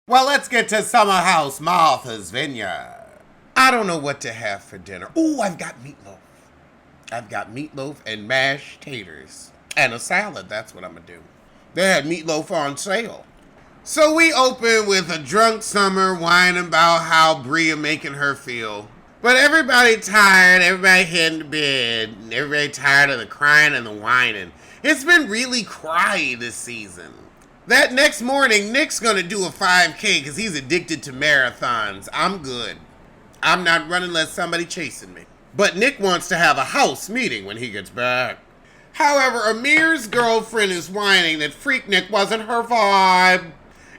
Well, let's get to Summer House Martha's Vineyard. I don't know what to have for dinner. Ooh, I've got meatloaf. I've got meatloaf and mashed taters. And a salad, that's what I'm gonna do. They had meatloaf on sale. So we open with a drunk Summer whining about how Bria making her feel. But everybody tired, everybody heading to bed, and everybody tired of the crying and the whining. It's been really cry this season. That next morning, Nick's gonna do a 5K because he's addicted to marathons. I'm good. I'm not running unless somebody chasing me. But Nick wants to have a house meeting when he gets back. However, Amir's girlfriend is whining that Freaknik wasn't her vibe.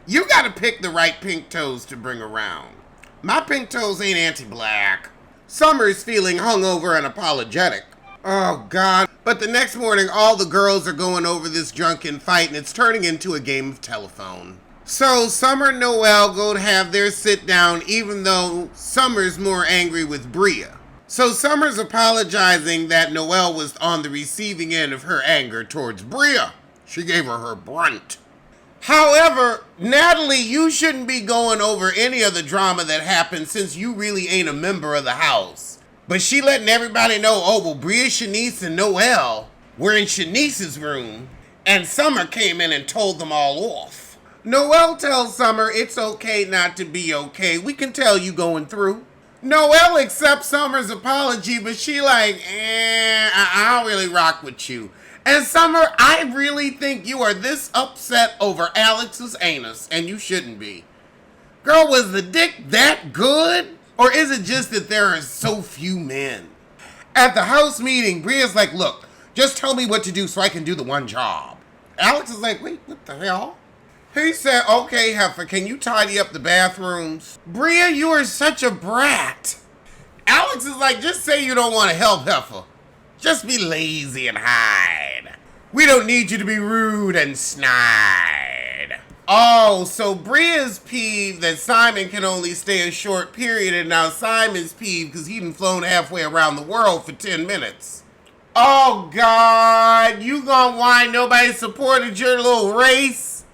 You gotta pick the right pink toes to bring around. My pink toes ain't anti-black. Summer's feeling hungover and apologetic. Oh God. But the next morning, all the girls are going over this drunken fight and it's turning into a game of telephone. So Summer and Noelle go to have their sit down even though Summer's more angry with Bria. So Summer's apologizing that Noelle was on the receiving end of her anger towards Bria. She gave her brunt. However, Natalie, you shouldn't be going over any of the drama that happened since you really ain't a member of the house. But she letting everybody know, oh, well, Bria, Shanice, and Noelle were in Shanice's room, and Summer came in and told them all off. Noelle tells Summer it's okay not to be okay. We can tell you going through. Noelle accepts Summer's apology, but she like, I don't really rock with you. And Summer, I really think you are this upset over Alex's anus, and you shouldn't be. Girl, was the dick that good? Or is it just that there are so few men? At the house meeting, Bria's like, look, just tell me what to do so I can do the one job. Alex is like, wait, what the hell? He said, okay, Heifer, can you tidy up the bathrooms? Bria, you are such a brat. Alex is like, just say you don't want to help, Heifer. Just be lazy and hide. We don't need you to be rude and snide. Oh, so Bria's peeved that Simon can only stay a short period, and now Simon's peeved because he done flown halfway around the world for 10 minutes. Oh, God, you gonna whine nobody supported your little race?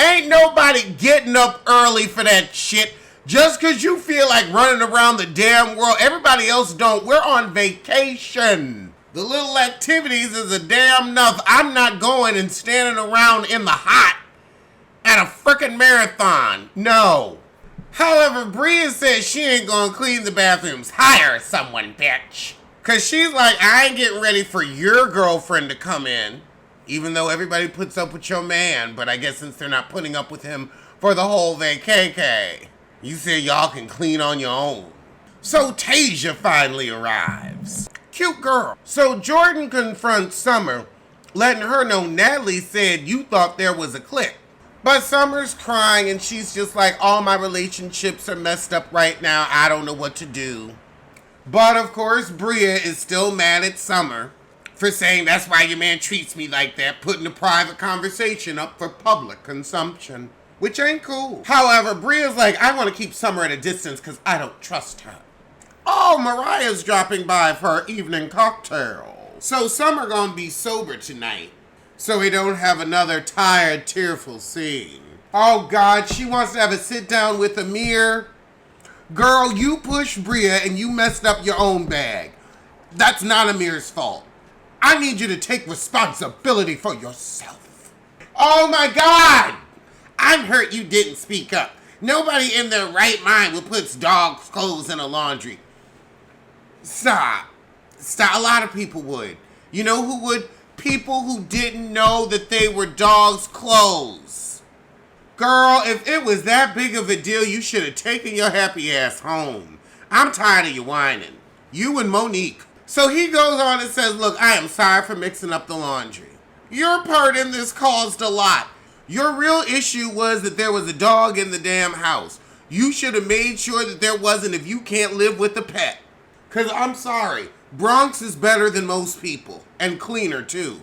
Ain't nobody getting up early for that shit just because you feel like running around the damn world. Everybody else don't. We're on vacation. The little activities is a damn enough. I'm not going and standing around in the hot at a frickin' marathon. No. However, Bria says she ain't gonna clean the bathrooms. Hire someone, bitch. Cause she's like, I ain't getting ready for your girlfriend to come in. Even though everybody puts up with your man. But I guess since they're not putting up with him for the whole vacay, you say y'all can clean on your own. So Tasia finally arrives. Cute girl. So Jordan confronts Summer, letting her know Natalie said you thought there was a clique. But Summer's crying and she's just like, all my relationships are messed up right now. I don't know what to do. But of course, Bria is still mad at Summer for saying that's why your man treats me like that, putting a private conversation up for public consumption, which ain't cool. However, Bria's like, I want to keep Summer at a distance because I don't trust her. Oh, Mariah's dropping by for her evening cocktail. So Summer gonna be sober tonight, so we don't have another tired, tearful scene. Oh God, she wants to have a sit down with Amir. Girl, you pushed Bria and you messed up your own bag. That's not Amir's fault. I need you to take responsibility for yourself. Oh my God! I'm hurt you didn't speak up. Nobody in their right mind would put dog's clothes in a laundry. Stop. A lot of people would. You know who would? People who didn't know that they were dog's clothes. Girl, if it was that big of a deal, you should have taken your happy ass home. I'm tired of you whining. You and Monique. So he goes on and says, look, I am sorry for mixing up the laundry. Your part in this caused a lot. Your real issue was that there was a dog in the damn house. You should have made sure that there wasn't if you can't live with a pet. Because I'm sorry, Bronx is better than most people. And cleaner too.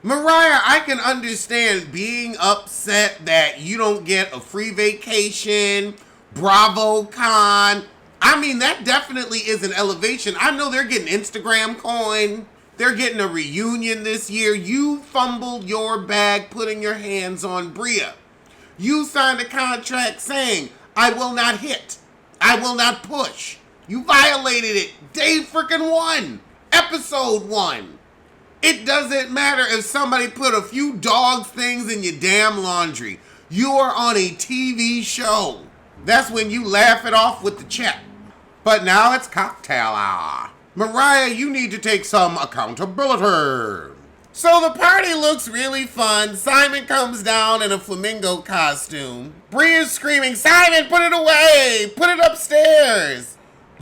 Mariah, I can understand being upset that you don't get a free vacation, BravoCon. I mean, that definitely is an elevation. I know they're getting Instagram coin. They're getting a reunion this year. You fumbled your bag putting your hands on Bria. You signed a contract saying, I will not hit. I will not push. You violated it. Day freaking 1. Episode 1. It doesn't matter if somebody put a few dogs things in your damn laundry. You are on a TV show. That's when you laugh it off with the check. But now it's cocktail hour. Mariah, you need to take some accountability. So the party looks really fun. Simon comes down in a flamingo costume. Bree is screaming, Simon, put it away. Put it upstairs.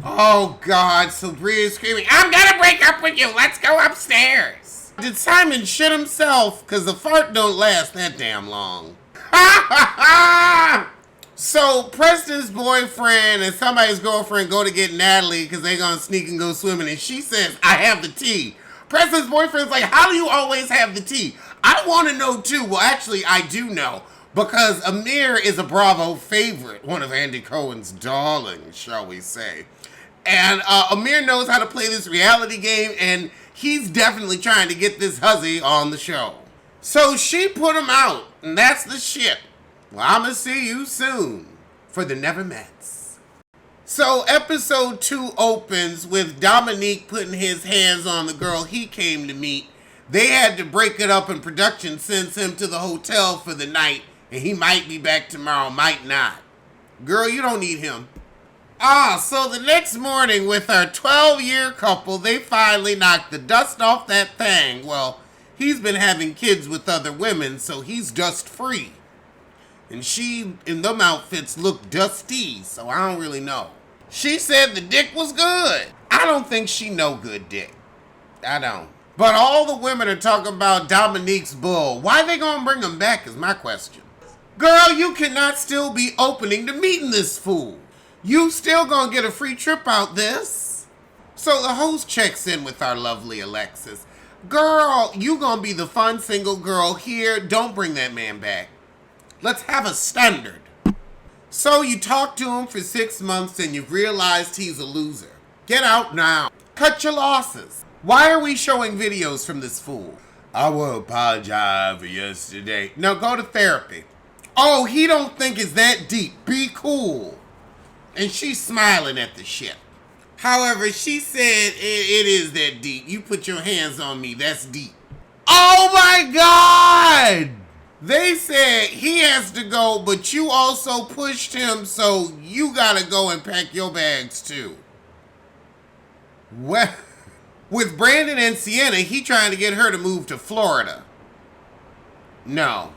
Oh, God. So Bree is screaming, I'm gonna break up with you. Let's go upstairs. Did Simon shit himself? Because the fart don't last that damn long. Ha ha ha! So Preston's boyfriend and somebody's girlfriend go to get Natalie because they gonna sneak and go swimming, and she says, I have the tea. Preston's boyfriend's like, how do you always have the tea? I want to know too. Well, actually, I do know, because Amir is a Bravo favorite, one of Andy Cohen's darlings, shall we say. And Amir knows how to play this reality game, and he's definitely trying to get this hussy on the show. So she put him out, and that's the shit. Well, I'ma see you soon for the Never Mets. So episode 2 opens with Dominique putting his hands on the girl he came to meet. They had to break it up, and production sends him to the hotel for the night, and he might be back tomorrow, might not. Girl, you don't need him. So the next morning with our 12-year couple, they finally knocked the dust off that thing. Well, he's been having kids with other women, so he's dust-free. And she, in them outfits, look dusty, so I don't really know. She said the dick was good. I don't think she know good dick. I don't. But all the women are talking about Dominique's bull. Why they gonna bring him back is my question. Girl, you cannot still be opening to meeting this fool. You still gonna get a free trip out this. So the host checks in with our lovely Alexis. Girl, you gonna be the fun single girl here. Don't bring that man back. Let's have a standard. So you talked to him for 6 months and you've realized he's a loser. Get out now. Cut your losses. Why are we showing videos from this fool? I will apologize for yesterday. No, go to therapy. Oh, he don't think it's that deep. Be cool. And she's smiling at the shit. However, she said it is that deep. You put your hands on me. That's deep. Oh my God! They said he has to go, but you also pushed him, so you gotta go and pack your bags too. Well, with Brandon and Sienna, he trying to get her to move to Florida. No.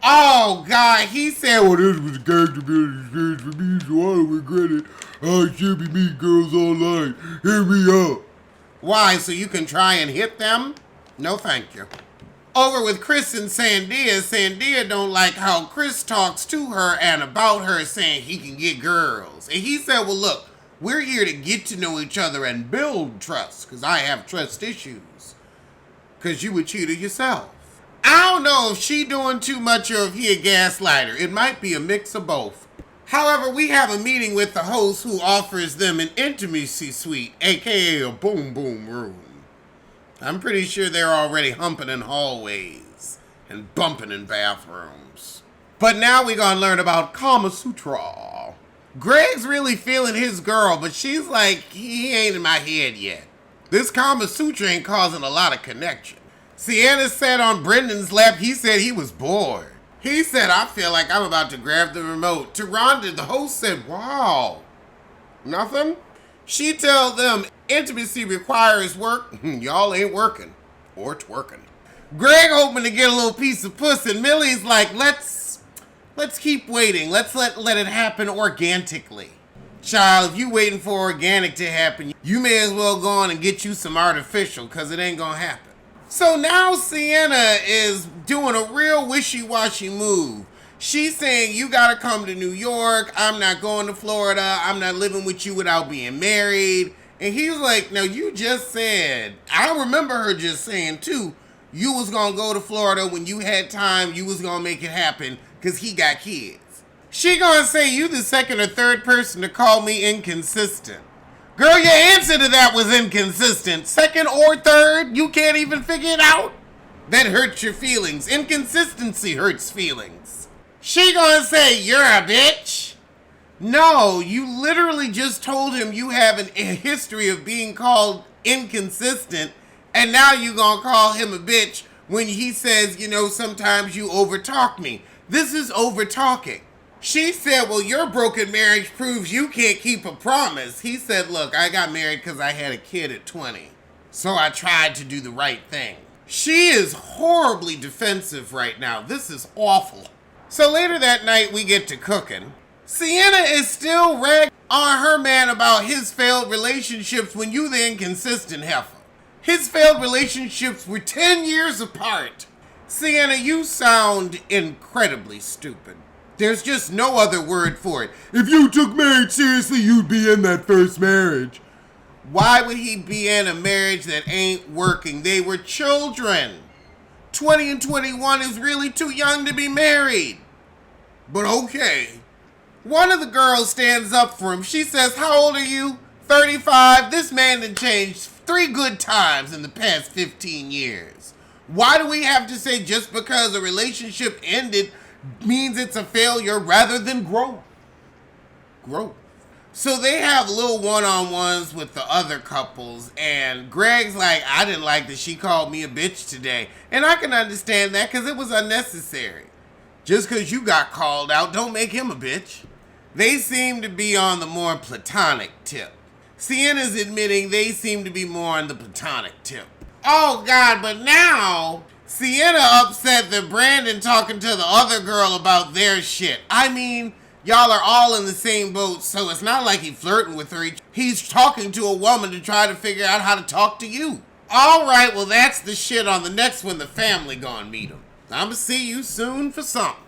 Oh, God, he said, well, this was a character building experience for me, so I don't regret it. I should be meeting girls online. Hit me up. Why, so you can try and hit them? No, thank you. Over with Chris and Sandia. Sandia don't like how Chris talks to her and about her, saying he can get girls. And he said, well, look, we're here to get to know each other and build trust, because I have trust issues. Because you a cheater yourself. I don't know if she doing too much or if he a gaslighter. It might be a mix of both. However, we have a meeting with the host who offers them an intimacy suite, aka a boom boom room. I'm pretty sure they're already humping in hallways and bumping in bathrooms. But now we're gonna learn about Kama Sutra. Greg's really feeling his girl, but she's like, he ain't in my head yet. This Kama Sutra ain't causing a lot of connection. Sienna sat on Brendan's lap. He said he was bored. He said, I feel like I'm about to grab the remote. To Rhonda, the host said, wow. Nothing? She told them intimacy requires work. Y'all ain't working. Or twerking. Greg hoping to get a little piece of puss, and Millie's like, let's keep waiting. Let's let it happen organically. Child, if you waiting for organic to happen, you may as well go on and get you some artificial, because it ain't gonna happen. So now Sienna is doing a real wishy-washy move. She's saying, you gotta come to New York. I'm not going to Florida. I'm not living with you without being married. And he's like, no, you just said, I remember her just saying too, you was gonna go to Florida when you had time. You was gonna make it happen because he got kids. She gonna say you the second or third person to call me inconsistent. Girl, your answer to that was inconsistent. Second or third, you can't even figure it out. that hurts your feelings. Inconsistency hurts feelings. She gonna say, you're a bitch? No, you literally just told him you have a history of being called inconsistent, and now you gonna call him a bitch when he says, sometimes you overtalk me. This is overtalking. She said, well, your broken marriage proves you can't keep a promise. He said, look, I got married because I had a kid at 20. So I tried to do the right thing. She is horribly defensive right now. This is awful. So later that night, we get to cooking. Sienna is still ragging on her man about his failed relationships when you the inconsistent heifer. His failed relationships were 10 years apart. Sienna, you sound incredibly stupid. There's just no other word for it. If you took marriage seriously, you'd be in that first marriage. Why would he be in a marriage that ain't working? They were children. 20 and 21 is really too young to be married. But okay. One of the girls stands up for him. She says, how old are you? 35. This man done changed 3 good times in the past 15 years. Why do we have to say just because a relationship ended means it's a failure rather than growth? Growth. So they have little one-on-ones with the other couples, and Greg's like, I didn't like that she called me a bitch today. And I can understand that because it was unnecessary. Just because you got called out, don't make him a bitch. They seem to be on the more platonic tip. Sienna's admitting they seem to be more on the platonic tip. Oh God, but now Sienna upset that Brandon talking to the other girl about their shit. I mean, y'all are all in the same boat, so it's not like he's flirting with her. He's talking to a woman to try to figure out how to talk to you. All right, well, that's the shit on the next one. The family gonna meet him. I'ma see you soon for something.